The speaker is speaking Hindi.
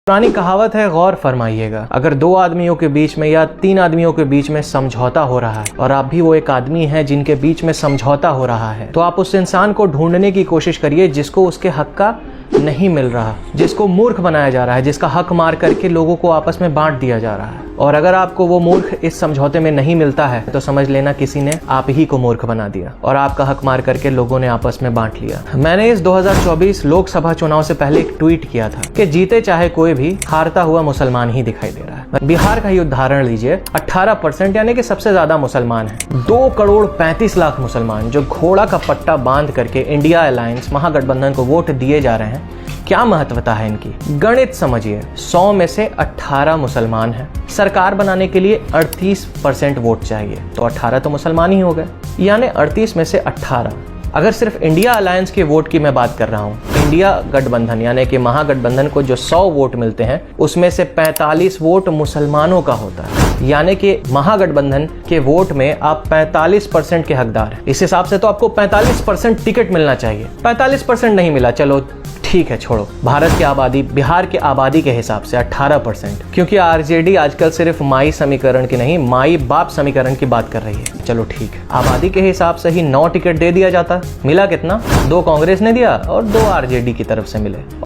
पुरानी कहावत है, गौर फरमाइएगा। अगर दो आदमियों के बीच में या तीन आदमियों के बीच में समझौता हो रहा है और आप भी वो एक आदमी हैं जिनके बीच में समझौता हो रहा है, तो आप उस इंसान को ढूंढने की कोशिश करिए जिसको उसके हक का नहीं मिल रहा, जिसको मूर्ख बनाया जा रहा है, जिसका हक मार करके लोगों को आपस में बांट दिया जा रहा है। और अगर आपको वो मूर्ख इस समझौते में नहीं मिलता है तो समझ लेना किसी ने आप ही को मूर्ख बना दिया और आपका हक मार करके लोगों ने आपस में बांट लिया। मैंने इस 2024 लोकसभा चुनाव से पहले एक ट्वीट किया था कि जीते चाहे कोई भी, हारता हुआ मुसलमान ही दिखाई दे रहा है। बिहार का ही उदाहरण लीजिए, 18% यानी कि सबसे ज्यादा मुसलमान है। 2,35,00,000 मुसलमान जो घोड़ा का पट्टा बांध करके इंडिया अलायंस महागठबंधन को वोट दिए जा रहे हैं। क्या महत्वता है इनकी, गणित समझिए। 100 में से 18 मुसलमान हैं। सरकार बनाने के लिए 38% वोट चाहिए, तो 18 तो मुसलमान ही हो गए, यानी 38 में से 18। अगर सिर्फ इंडिया अलायंस के वोट की मैं बात कर रहा हूँ, इंडिया गठबंधन यानी कि महागठबंधन को जो 100 वोट मिलते हैं उसमें से 45 वोट मुसलमानों का होता है, यानी कि महागठबंधन के वोट में आप 45% के हकदार हैं। इस हिसाब से तो आपको 45% टिकट मिलना चाहिए। 45% नहीं मिला, चलो ठीक है, छोड़ो। भारत की आबादी, बिहार की आबादी के हिसाब से 18%, क्योंकि आरजेडी आजकल सिर्फ माई समीकरण की नहीं, माई बाप समीकरण की बात कर रही है। चलो ठीक है, आबादी के हिसाब से ही 9 टिकट दे दिया जाता। मिला कितना? 2 कांग्रेस ने दिया और 2 आरजेडी की तरफ से मिले।